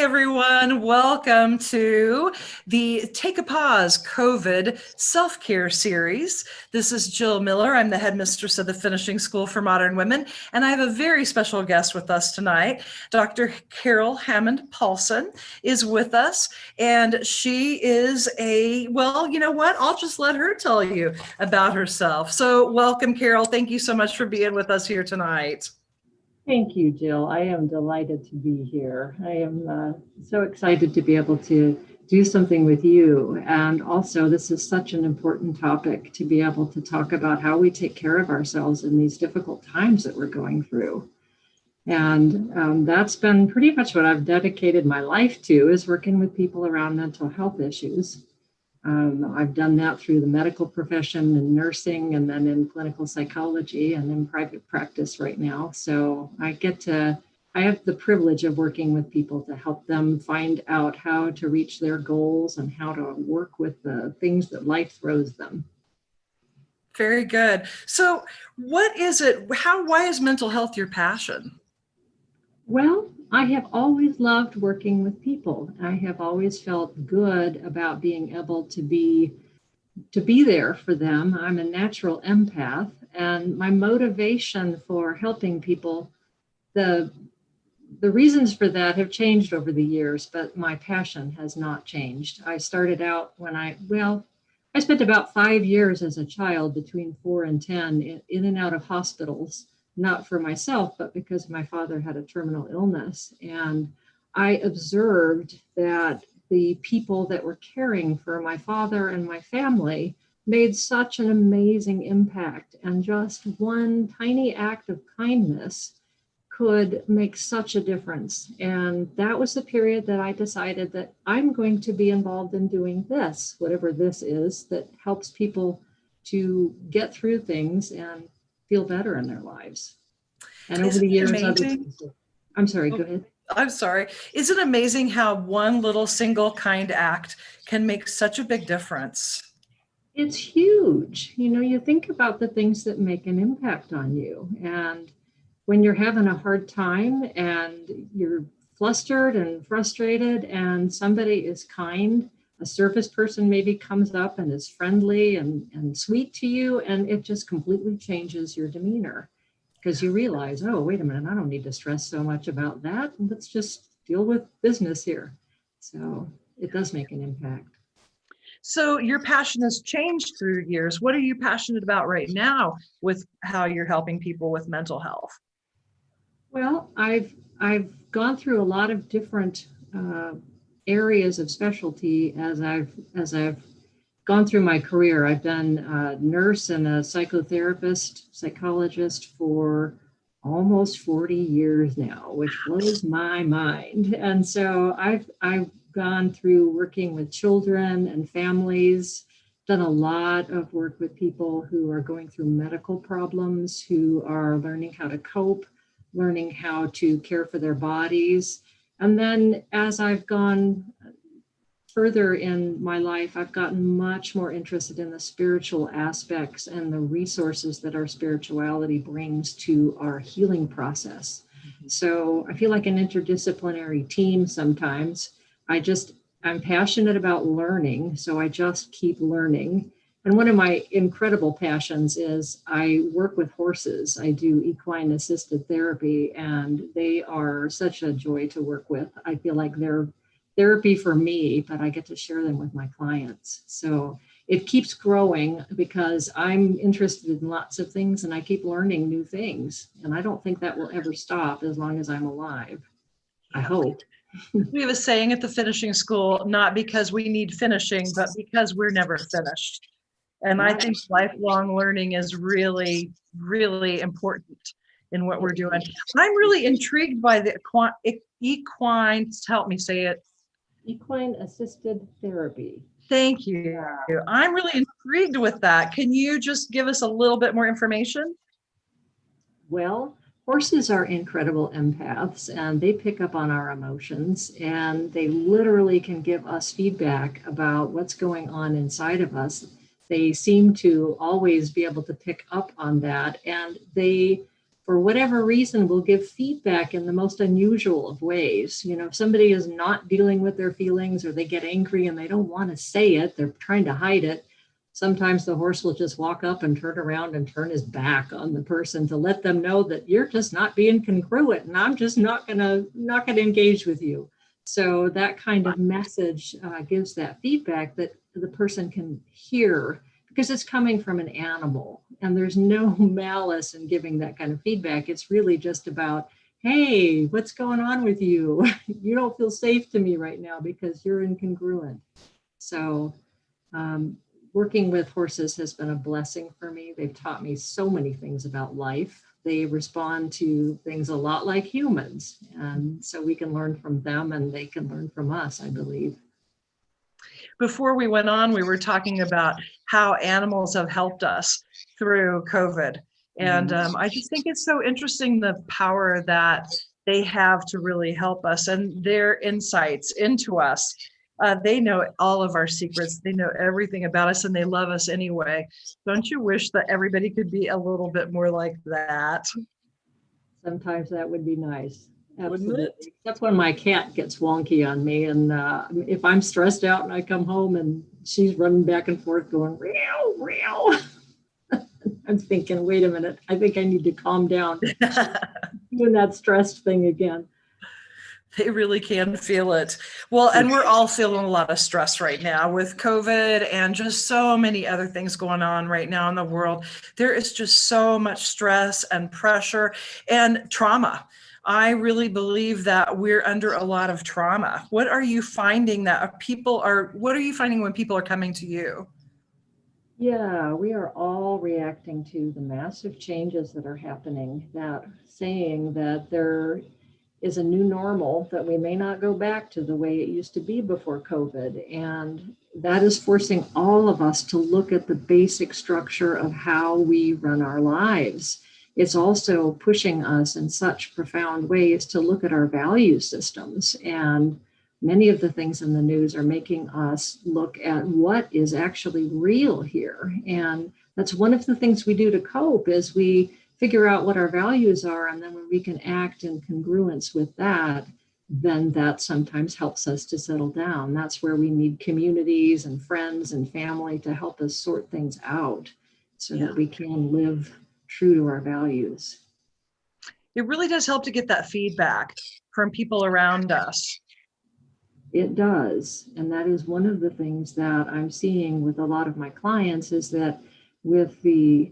everyone. Welcome to the Take a Pause COVID Self-Care Series. This is Jill Miller. I'm the headmistress of the Finishing School for Modern Women, and I have a very special guest with us tonight. Dr. Carol Hammon-Paulson is with us, and she is well, you know what? I'll just let her tell you about herself. So welcome, Carol. Thank you so much for being with us here tonight. Thank you, Jill. I am delighted to be here. I am so excited to be able to do something with you. And also, this is such an important topic to be able to talk about how we take care of ourselves in these difficult times that we're going through. And that's been pretty much what I've dedicated my life to, is working with people around mental health issues. I've done that through the medical profession and nursing, and then in clinical psychology and in private practice right now. So I have the privilege of working with people to help them find out how to reach their goals and how to work with the things that life throws them. Very good. So what is it? Why is mental health your passion? Well, I have always loved working with people. I have always felt good about being able to be there for them. I'm a natural empath, and my motivation for helping people, the reasons for that have changed over the years, but my passion has not changed. I started out I spent about 5 years as a child between 4 and 10 in and out of hospitals. Not for myself, but because my father had a terminal illness. And I observed that the people that were caring for my father and my family made such an amazing impact. And just one tiny act of kindness could make such a difference. And that was the period that I decided that I'm going to be involved in doing this, whatever this is, that helps people to get through things and feel better in their lives. And over the years, I'm sorry, go ahead. I'm sorry. Isn't it amazing how one little single kind act can make such a big difference? It's huge. You know, you think about the things that make an impact on you. And when you're having a hard time and you're flustered and frustrated and somebody is kind, a service person maybe comes up and is friendly and sweet to you, and it just completely changes your demeanor, because you realize, oh, wait a minute, I don't need to stress so much about that. Let's just deal with business here. So it does make an impact. So your passion has changed through years. What are you passionate about right now with how you're helping people with mental health? Well, I've gone through a lot of different areas of specialty as I've gone through my career. I've been a nurse and a psychologist for almost 40 years now, which blows my mind. And so I've gone through working with children and families, done a lot of work with people who are going through medical problems, who are learning how to cope, learning how to care for their bodies. And then as I've gone further in my life, I've gotten much more interested in the spiritual aspects and the resources that our spirituality brings to our healing process. Mm-hmm. So I feel like an interdisciplinary team sometimes. I'm passionate about learning, so I just keep learning. And one of my incredible passions is I work with horses. I do equine assisted therapy, and they are such a joy to work with. I feel like they're therapy for me, but I get to share them with my clients. So it keeps growing because I'm interested in lots of things and I keep learning new things. And I don't think that will ever stop as long as I'm alive. I hope. We have a saying at the finishing school, not because we need finishing, but because we're never finished. And I think lifelong learning is really, really important in what we're doing. I'm really intrigued by the equine, help me say it. Equine assisted therapy. Thank you. I'm really intrigued with that. Can you just give us a little bit more information? Well, horses are incredible empaths, and they pick up on our emotions, and they literally can give us feedback about what's going on inside of us. They seem to always be able to pick up on that, and they for whatever reason, will give feedback in the most unusual of ways. If somebody is not dealing with their feelings, or they get angry and they don't want to say it, they're trying to hide it. Sometimes the horse will just walk up and turn around and turn his back on the person to let them know that you're just not being congruent, and I'm just not gonna engage with you. So that kind of message gives that feedback that the person can hear, because it's coming from an animal, and there's no malice in giving that kind of feedback. It's really just about, hey, what's going on with you? You don't feel safe to me right now because you're incongruent. So working with horses has been a blessing for me. They've taught me so many things about life. They respond to things a lot like humans. And so we can learn from them, and they can learn from us, I believe. Before we went on, we were talking about how animals have helped us through COVID. And I just think it's so interesting, the power that they have to really help us, and their insights into us. They know all of our secrets. They know everything about us, and they love us anyway. Don't you wish that everybody could be a little bit more like that? Sometimes that would be nice. Absolutely. Except when my cat gets wonky on me. And if I'm stressed out and I come home and she's running back and forth going, meow, meow. I'm thinking, wait a minute, I think I need to calm down. Doing that stressed thing again. They really can feel it. Well, and we're all feeling a lot of stress right now with COVID and just so many other things going on right now in the world. There is just so much stress and pressure and trauma. I really believe that we're under a lot of trauma. What are you finding what are you finding when people are coming to you? Yeah, we are all reacting to the massive changes that are happening, that saying that there is a new normal, that we may not go back to the way it used to be before COVID. And that is forcing all of us to look at the basic structure of how we run our lives. It's also pushing us in such profound ways to look at our value systems. And many of the things in the news are making us look at what is actually real here. And that's one of the things we do to cope, is we figure out what our values are, and then when we can act in congruence with that, then that sometimes helps us to settle down. That's where we need communities and friends and family to help us sort things out, so that we can live true to our values. It really does help to get that feedback from people around us. It does. And that is one of the things that I'm seeing with a lot of my clients, is that with the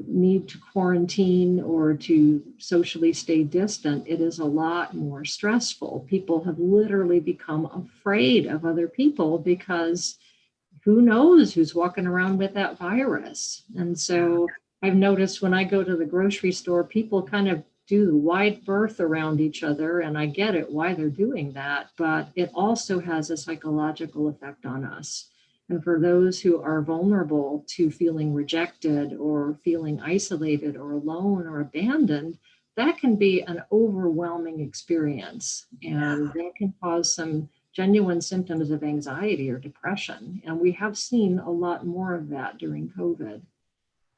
need to quarantine or to socially stay distant, it is a lot more stressful. People have literally become afraid of other people, because who knows who's walking around with that virus. And so I've noticed when I go to the grocery store, people kind of do the wide berth around each other, and I get it why they're doing that, but it also has a psychological effect on us. And for those who are vulnerable to feeling rejected or feeling isolated or alone or abandoned, that can be an overwhelming experience, and that can cause some genuine symptoms of anxiety or depression. And we have seen a lot more of that during COVID,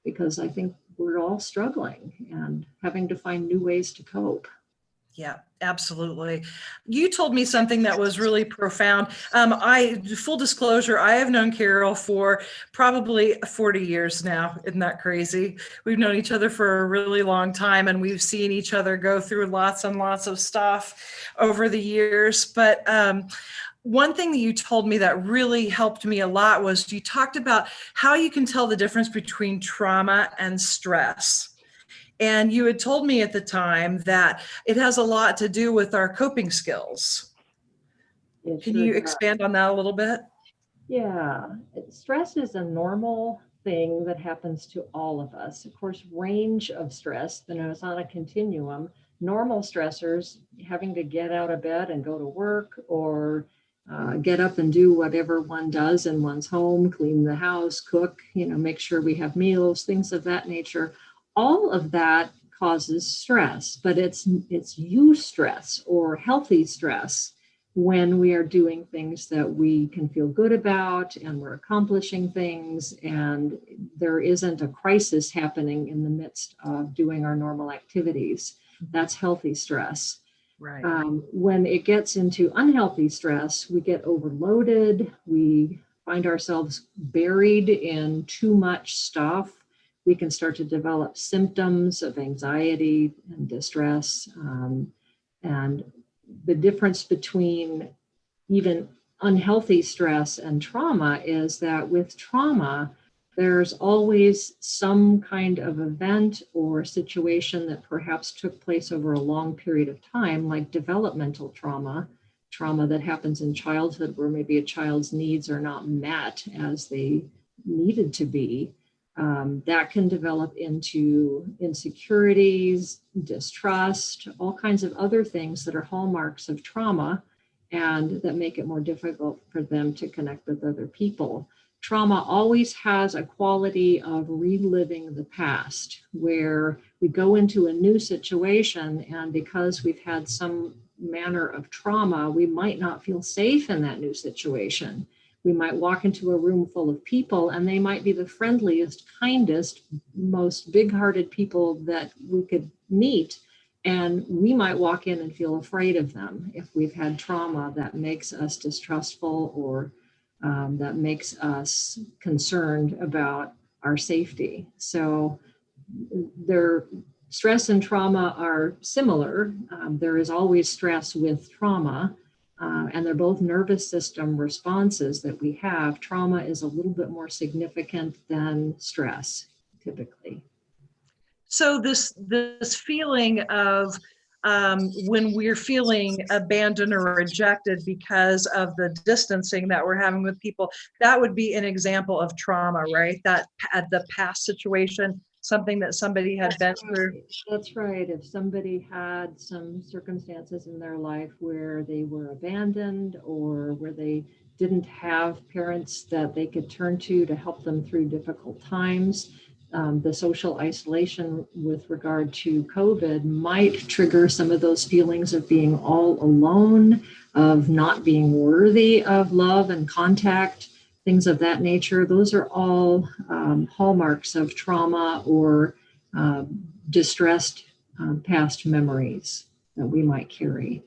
because I think we're all struggling and having to find new ways to cope. Yeah, absolutely. You told me something that was really profound. Full disclosure, I have known Carol for probably 40 years now. Isn't that crazy? We've known each other for a really long time, and we've seen each other go through lots and lots of stuff over the years. But one thing that you told me that really helped me a lot was you talked about how you can tell the difference between trauma and stress. And you had told me at the time that it has a lot to do with our coping skills. Can you expand on that a little bit? Yeah, stress is a normal thing that happens to all of us. Of course, range of stress, it's on a continuum. Normal stressors, having to get out of bed and go to work, or get up and do whatever one does in one's home, clean the house, cook, make sure we have meals, things of that nature. All of that causes stress, but it's eustress, or healthy stress, when we are doing things that we can feel good about and we're accomplishing things and there isn't a crisis happening in the midst of doing our normal activities. That's healthy stress. Right. When it gets into unhealthy stress, we get overloaded. We find ourselves buried in too much stuff. We can start to develop symptoms of anxiety and distress. And the difference between even unhealthy stress and trauma is that with trauma, there's always some kind of event or situation that perhaps took place over a long period of time, like developmental trauma, trauma that happens in childhood where maybe a child's needs are not met as they needed to be. That can develop into insecurities, distrust, all kinds of other things that are hallmarks of trauma and that make it more difficult for them to connect with other people. Trauma always has a quality of reliving the past, where we go into a new situation, and because we've had some manner of trauma, we might not feel safe in that new situation. We might walk into a room full of people, and they might be the friendliest, kindest, most big-hearted people that we could meet. And we might walk in and feel afraid of them if we've had trauma that makes us distrustful or that makes us concerned about our safety. So stress and trauma are similar. There is always stress with trauma, and they're both nervous system responses that we have. Trauma is a little bit more significant than stress, typically. So this feeling of when we're feeling abandoned or rejected because of the distancing that we're having with people, that would be an example of trauma, right? That the past situation, something that somebody had been through. That's right. If somebody had some circumstances in their life where they were abandoned or where they didn't have parents that they could turn to help them through difficult times, the social isolation with regard to COVID might trigger some of those feelings of being all alone, of not being worthy of love and contact, things of that nature. Those are all hallmarks of trauma or distressed past memories that we might carry.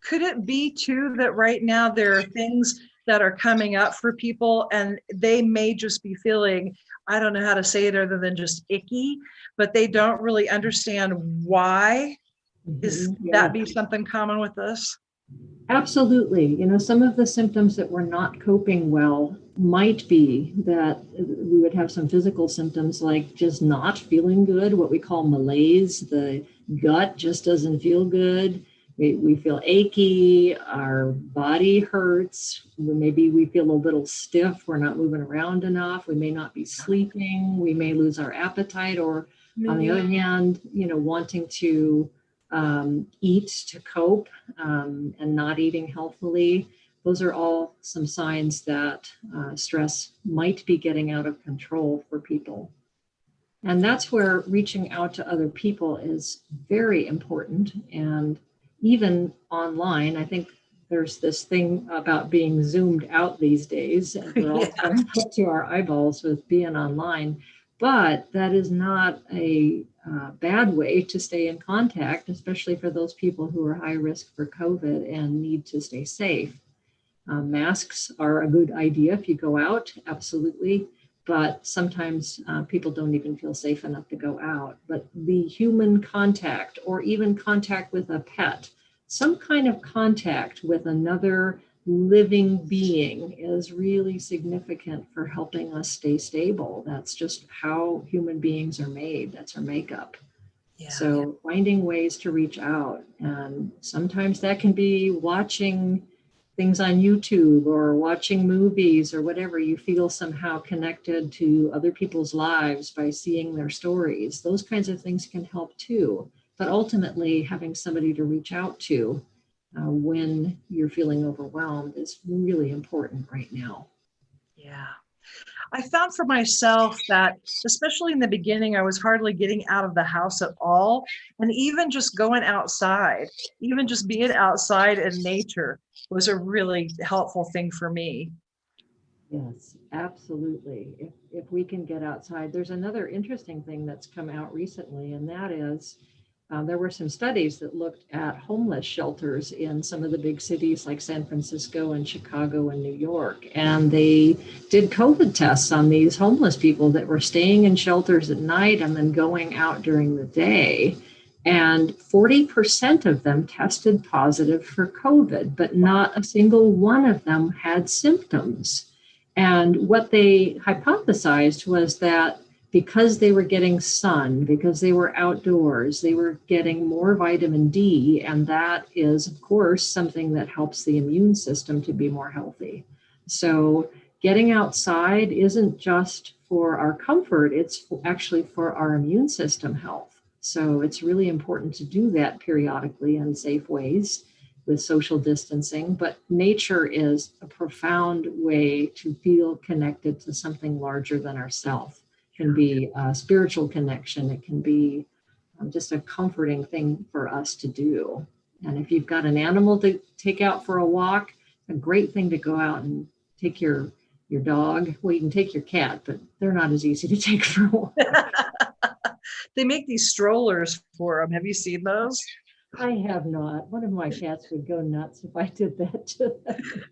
Could it be too that right now there are things that are coming up for people and they may just be feeling, I don't know how to say it other than just icky, but they don't really understand why? Is that be something common with this? Absolutely. You know, some of the symptoms that we're not coping well might be that we would have some physical symptoms like just not feeling good, what we call malaise. The gut just doesn't feel good. We feel achy, our body hurts, maybe we feel a little stiff, we're not moving around enough, we may not be sleeping, we may lose our appetite, or on the other hand, you know, wanting to eat to cope and not eating healthily. Those are all some signs that stress might be getting out of control for people. And that's where reaching out to other people is very important. And even online, I think there's this thing about being zoomed out these days. And we're all up to our eyeballs with being online. But that is not a bad way to stay in contact, especially for those people who are high risk for COVID and need to stay safe. Masks are a good idea if you go out, absolutely. But sometimes people don't even feel safe enough to go out. But the human contact, or even contact with a pet, some kind of contact with another living being is really significant for helping us stay stable. That's just how human beings are made. That's our makeup. So finding ways to reach out. And sometimes that can be watching things on YouTube or watching movies or whatever. You feel somehow connected to other people's lives by seeing their stories. Those kinds of things can help too. But ultimately, having somebody to reach out to when you're feeling overwhelmed is really important right now. Yeah. I found for myself that, especially in the beginning, I was hardly getting out of the house at all. And even just going outside, even just being outside in nature was a really helpful thing for me. Yes, absolutely. If we can get outside, there's another interesting thing that's come out recently, and that is there were some studies that looked at homeless shelters in some of the big cities like San Francisco and Chicago and New York. And they did COVID tests on these homeless people that were staying in shelters at night and then going out during the day. And 40% of them tested positive for COVID, but not a single one of them had symptoms. And what they hypothesized was that because they were getting sun, because they were outdoors, they were getting more vitamin D. And that is, of course, something that helps the immune system to be more healthy. So getting outside isn't just for our comfort, it's actually for our immune system health. So it's really important to do that periodically in safe ways with social distancing, but nature is a profound way to feel connected to something larger than ourselves. It can be a spiritual connection. It can be just a comforting thing for us to do. And if you've got an animal to take out for a walk, a great thing to go out and take your dog. Well, you can take your cat, but they're not as easy to take for a walk. They make these strollers for them. Have you seen those? I have not. One of my cats would go nuts if I did that to them.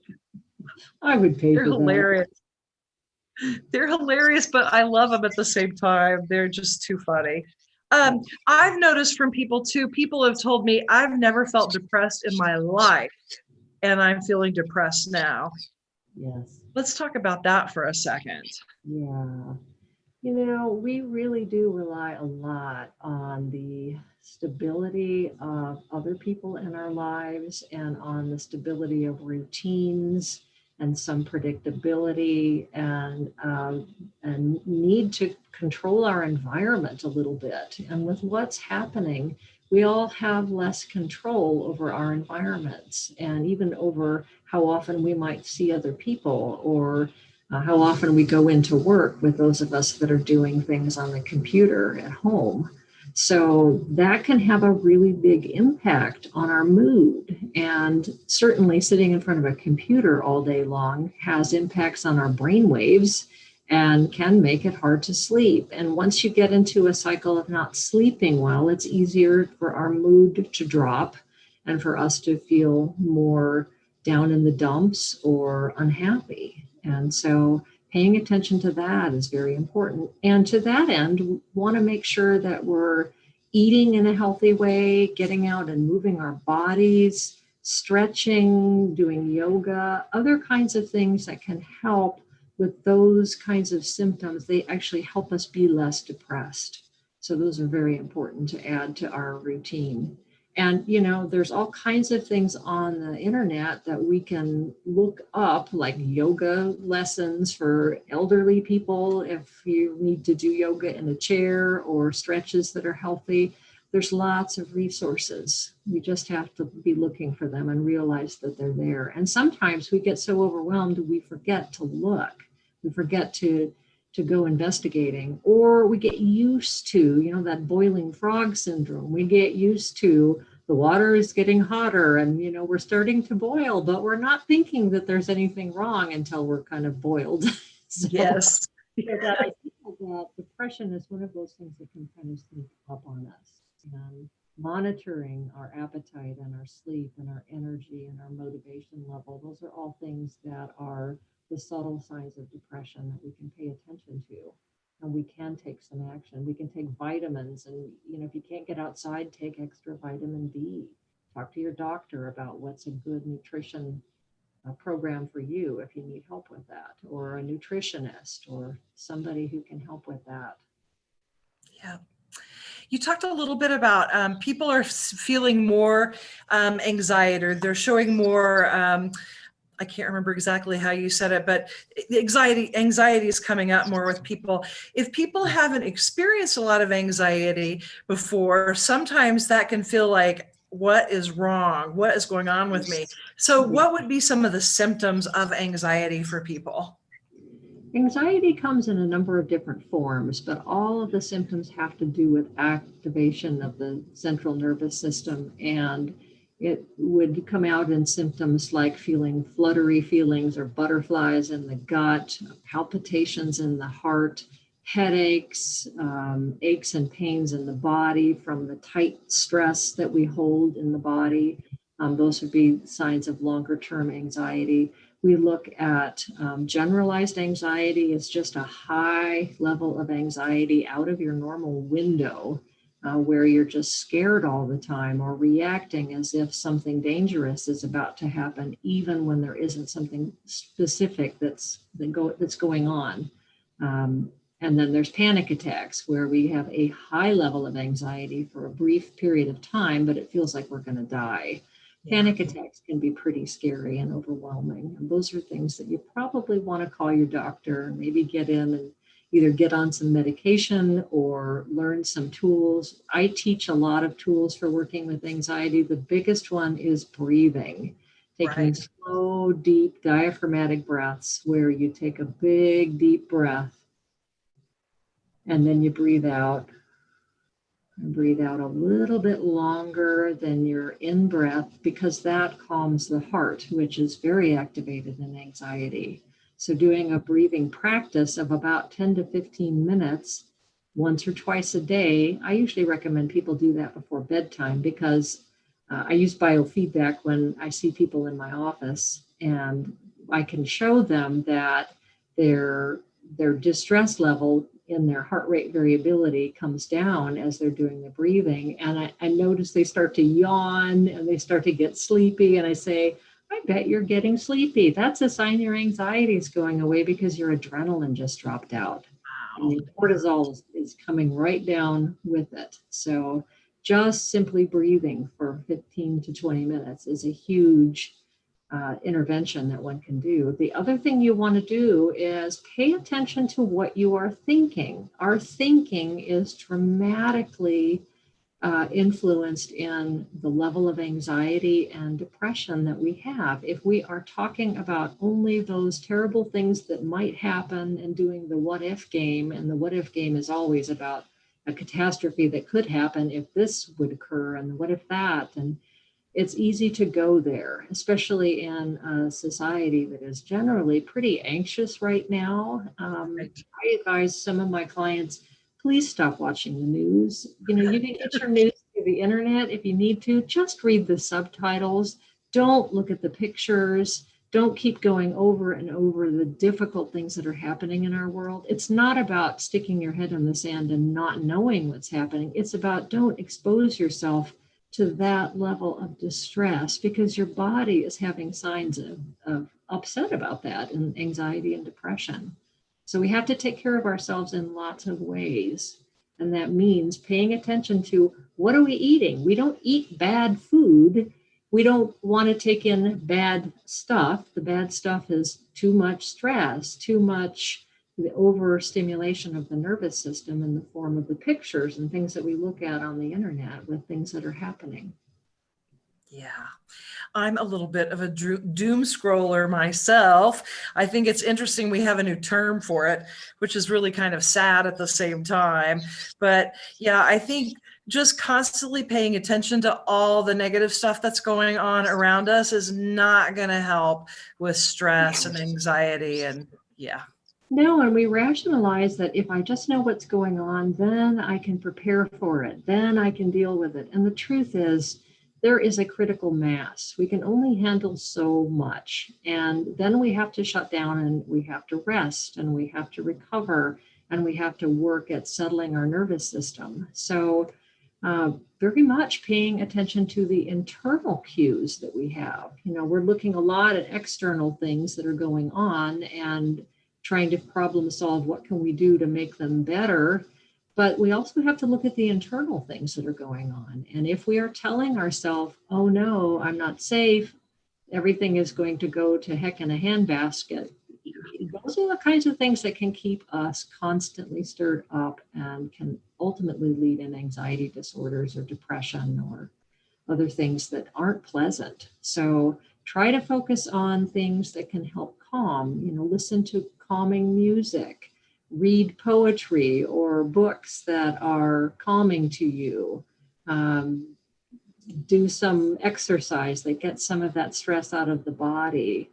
I would pay They're for hilarious. They're hilarious, but I love them at the same time. They're just too funny. I've noticed from people too, people have told me I've never felt depressed in my life, and I'm feeling depressed now. that. Yes. Let's talk about that for a second. Yeah. You know, we really do rely a lot on the stability of other people in our lives and on the stability of routines and some predictability and need to control our environment a little bit. And with what's happening, we all have less control over our environments and even over how often we might see other people or how often we go into work with those of us that are doing things on the computer at home. So that can have a really big impact on our mood. And certainly sitting in front of a computer all day long has impacts on our brain waves and can make it hard to sleep. And once you get into a cycle of not sleeping well, it's easier for our mood to drop and for us to feel more down in the dumps or unhappy. And so paying attention to that is very important. And to that end, we want to make sure that we're eating in a healthy way, getting out and moving our bodies, stretching, doing yoga, other kinds of things that can help with those kinds of symptoms. They actually help us be less depressed. So those are very important to add to our routine. And, you know, there's all kinds of things on the internet that we can look up, like yoga lessons for elderly people if you need to do yoga in a chair or stretches that are healthy. There's lots of resources. We just have to be looking for them and realize that they're there. And sometimes we get so overwhelmed, we forget to look. We forget to go investigating, or we get used to, you know, that boiling frog syndrome. We get used to the water is getting hotter and, you know, we're starting to boil, but we're not thinking that there's anything wrong until we're kind of boiled. So, Yes. so that I feel that depression is one of those things that can kind of sneak up on us. And monitoring our appetite and our sleep and our energy and our motivation level, those are all things that are the subtle signs of depression that we can pay attention to. And we can take some action. We can take vitamins, and you know, if you can't get outside, take extra vitamin D. Talk to your doctor about what's a good nutrition program for you if you need help with that, or a nutritionist or somebody who can help with that. Yeah. You talked a little bit about people are feeling more anxiety, or they're showing more, I can't remember exactly how you said it, but anxiety is coming up more with people. If people haven't experienced a lot of anxiety before, sometimes that can feel like, what is wrong? What is going on with me? So what would be some of the symptoms of anxiety for people? Anxiety comes in a number of different forms, but all of the symptoms have to do with activation of the central nervous system. And it would come out in symptoms like feeling fluttery feelings or butterflies in the gut, palpitations in the heart, headaches, aches and pains in the body from the tight stress that we hold in the body. Those would be signs of longer term anxiety. We look at generalized anxiety as just a high level of anxiety out of your normal window, where you're just scared all the time or reacting as if something dangerous is about to happen, even when there isn't something specific that's going on. And then there's panic attacks, where we have a high level of anxiety for a brief period of time, but it feels like we're going to die. Panic attacks can be pretty scary and overwhelming. And those are things that you probably want to call your doctor, maybe get in and either get on some medication or learn some tools. I teach a lot of tools for working with anxiety. The biggest one is breathing, taking slow, deep diaphragmatic breaths, where you take a big, deep breath and then you breathe out. And breathe out a little bit longer than your in breath, because that calms the heart, which is very activated in anxiety. So doing a breathing practice of about 10 to 15 minutes, once or twice a day, I usually recommend people do that before bedtime, because I use biofeedback when I see people in my office, and I can show them that their distress level in their heart rate variability comes down as they're doing the breathing. And I notice they start to yawn and they start to get sleepy. And I say, I bet you're getting sleepy. That's a sign your anxiety is going away, because your adrenaline just dropped out. And your cortisol is coming right down with it. So just simply breathing for 15 to 20 minutes is a huge intervention that one can do. The other thing you want to do is pay attention to what you are thinking. Our thinking is dramatically influenced in the level of anxiety and depression that we have. If we are talking about only those terrible things that might happen and doing the what if game, and the what if game is always about a catastrophe that could happen if this would occur, and what if that, and it's easy to go there, especially in a society that is generally pretty anxious right now. I advise some of my clients, please stop watching the news. You can get your news through the internet if you need to. Just read the subtitles. Don't look at the pictures. Don't keep going over and over the difficult things that are happening in our world. It's not about sticking your head in the sand and not knowing what's happening. It's about, don't expose yourself to that level of distress, because your body is having signs of upset about that, and anxiety and depression. So we have to take care of ourselves in lots of ways. And that means paying attention to, what are we eating? We don't eat bad food. We don't want to take in bad stuff. The bad stuff is too much stress, too much the overstimulation of the nervous system in the form of the pictures and things that we look at on the internet with things that are happening. Yeah, I'm a little bit of a doom scroller myself. I think it's interesting we have a new term for it, which is really kind of sad at the same time. But yeah, I think just constantly paying attention to all the negative stuff that's going on around us is not going to help with stress and anxiety. And yeah. No, and we rationalize that if I just know what's going on, then I can prepare for it, then I can deal with it. And the truth is, there is a critical mass. We can only handle so much. And then we have to shut down, and we have to rest, and we have to recover, and we have to work at settling our nervous system. So very much paying attention to the internal cues that we have. We're looking a lot at external things that are going on and trying to problem solve, what can we do to make them better? But we also have to look at the internal things that are going on. And if we are telling ourselves, oh no, I'm not safe, everything is going to go to heck in a handbasket, those are the kinds of things that can keep us constantly stirred up and can ultimately lead in anxiety disorders or depression or other things that aren't pleasant. So try to focus on things that can help calm, listen to calming music, read poetry or books that are calming to you. Do some exercise that gets some of that stress out of the body.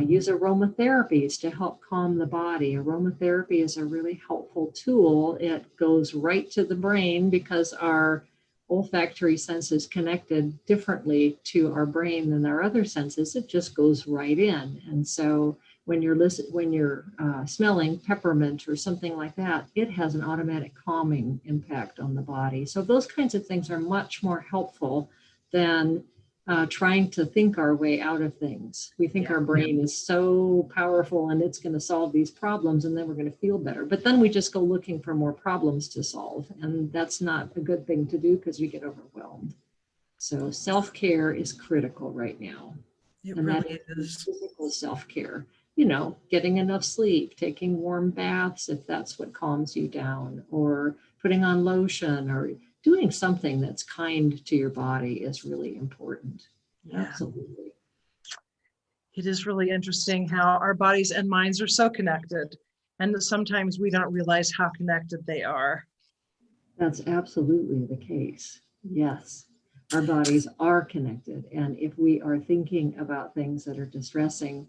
Use aromatherapies to help calm the body. Aromatherapy is a really helpful tool. It goes right to the brain because our olfactory sense is connected differently to our brain than our other senses. It just goes right in. And so when you're smelling peppermint or something like that, it has an automatic calming impact on the body. So those kinds of things are much more helpful than trying to think our way out of things. We think our brain is so powerful and it's going to solve these problems and then we're going to feel better. But then we just go looking for more problems to solve. And that's not a good thing to do because we get overwhelmed. So self-care is critical right now. It and really that is. Physical self-care, you know, getting enough sleep, taking warm baths if that's what calms you down, or putting on lotion, or doing something that's kind to your body is really important. Yeah. Absolutely. It is really interesting how our bodies and minds are so connected, and that sometimes we don't realize how connected they are. That's absolutely the case. Yes. Our bodies are connected. And if we are thinking about things that are distressing,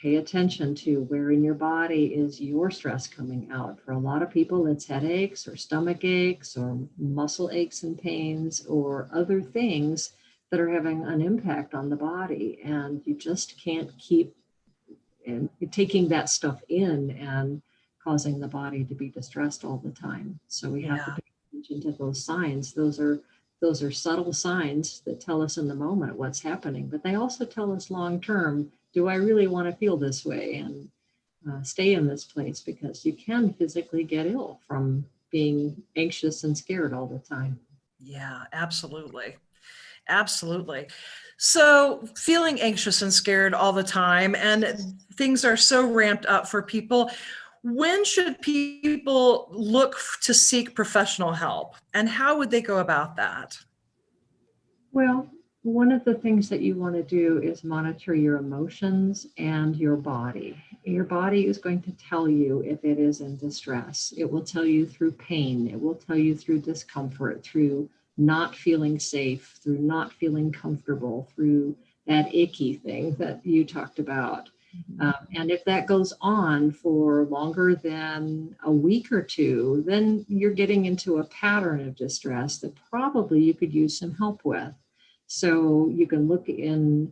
pay attention to where in your body is your stress coming out. For a lot of people, it's headaches or stomach aches or muscle aches and pains or other things that are having an impact on the body. And you just can't keep taking that stuff in and causing the body to be distressed all the time. So we have to pay attention to those signs. Those are subtle signs that tell us in the moment what's happening, but they also tell us long term, do I really want to feel this way and stay in this place? Because you can physically get ill from being anxious and scared all the time. Yeah, absolutely. Absolutely. So feeling anxious and scared all the time, and things are so ramped up for people. When should people look to seek professional help, and how would they go about that? Well, one of the things that you want to do is monitor your emotions and your body. Your body is going to tell you if it is in distress. It will tell you through pain. It will tell you through discomfort, through not feeling safe, through not feeling comfortable, through that icky thing that you talked about. And if that goes on for longer than a week or two, then you're getting into a pattern of distress that probably you could use some help with. So you can look in,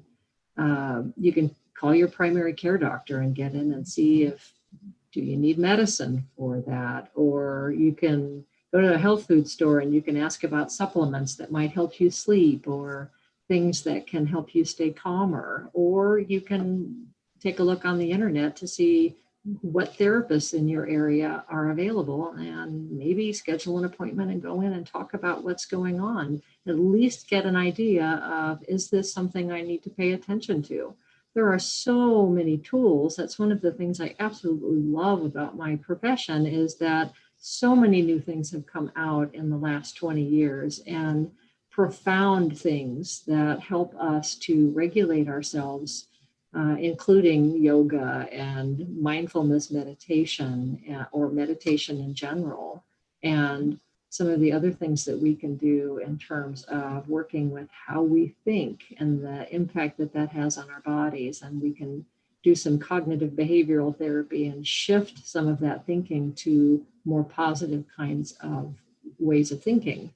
you can call your primary care doctor and get in and see if, do you need medicine for that? Or you can go to a health food store and you can ask about supplements that might help you sleep, or things that can help you stay calmer. Or you can take a look on the internet to see what therapists in your area are available and maybe schedule an appointment and go in and talk about what's going on. At least get an idea of, is this something I need to pay attention to? There are so many tools. That's one of the things I absolutely love about my profession, is that so many new things have come out in the last 20 years, and profound things that help us to regulate ourselves, including yoga and mindfulness meditation, or meditation in general, and some of the other things that we can do in terms of working with how we think and the impact that that has on our bodies. And we can do some cognitive behavioral therapy and shift some of that thinking to more positive kinds of ways of thinking.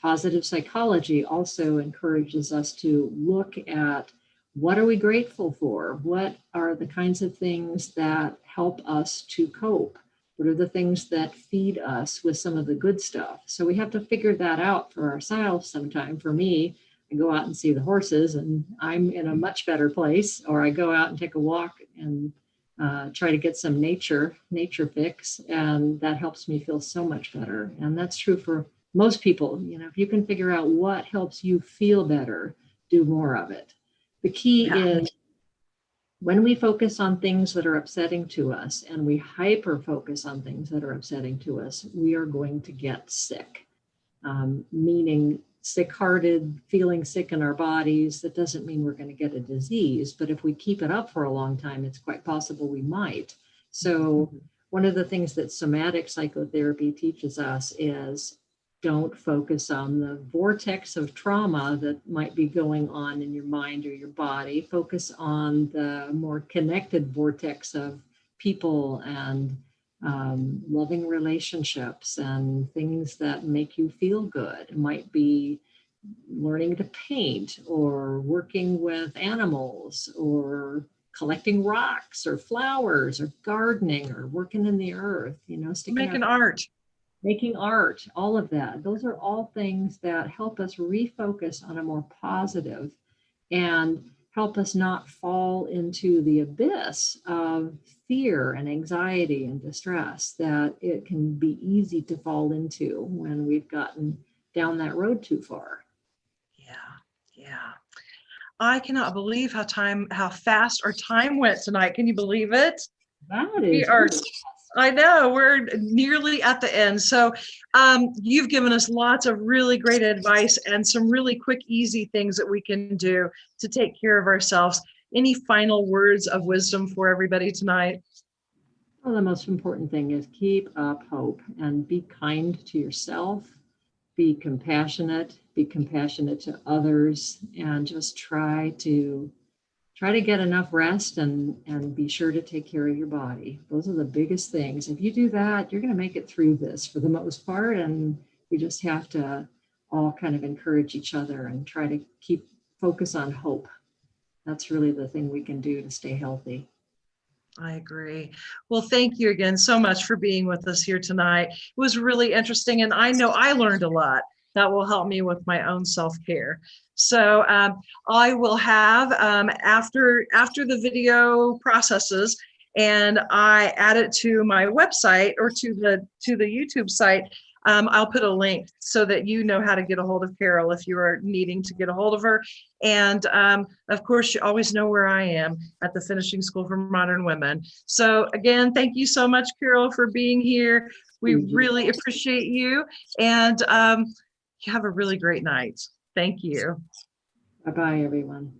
Positive psychology also encourages us to look at, what are we grateful for? What are the kinds of things that help us to cope? What are the things that feed us with some of the good stuff? So we have to figure that out for ourselves sometime. For me, I go out and see the horses and I'm in a much better place, or I go out and take a walk and try to get some nature fix, and that helps me feel so much better. And that's true for most people. You know, if you can figure out what helps you feel better, do more of it. The key is, when we focus on things that are upsetting to us and we hyper focus on things that are upsetting to us, we are going to get sick. Meaning sick-hearted, feeling sick in our bodies. That doesn't mean we're going to get a disease, but if we keep it up for a long time, it's quite possible we might. So one of the things that somatic psychotherapy teaches us is don't focus on the vortex of trauma that might be going on in your mind or your body. Focus on the more connected vortex of people and loving relationships and things that make you feel good. It might be learning to paint or working with animals or collecting rocks or flowers or gardening or working in the earth, sticking Making our art. making art, all of that. Those are all things that help us refocus on a more positive and help us not fall into the abyss of fear and anxiety and distress that it can be easy to fall into when we've gotten down that road too far. Yeah. I cannot believe how fast our time went tonight. Can you believe it? That We is are, really I know, we're nearly at the end. So you've given us lots of really great advice and some really quick, easy things that we can do to take care of ourselves. Any final words of wisdom for everybody tonight? well, the most important thing is keep up hope and be kind to yourself, be compassionate to others, and just try to get enough rest and be sure to take care of your body. Those are the biggest things. If you do that, you're going to make it through this for the most part. And we just have to all kind of encourage each other and try to keep focus on hope. That's really the thing we can do to stay healthy. I agree. Well, thank you again so much for being with us here tonight. It was really interesting, and I know I learned a lot that will help me with my own self-care. So I will have after the video processes and I add it to my website or to the YouTube site. I'll put a link so that you know how to get a hold of Carol if you are needing to get a hold of her. And of course, you always know where I am at the Finishing School for Modern Women. So again, thank you so much, Carol, for being here. We really appreciate you. And you have a really great night. Thank you. Bye-bye, everyone.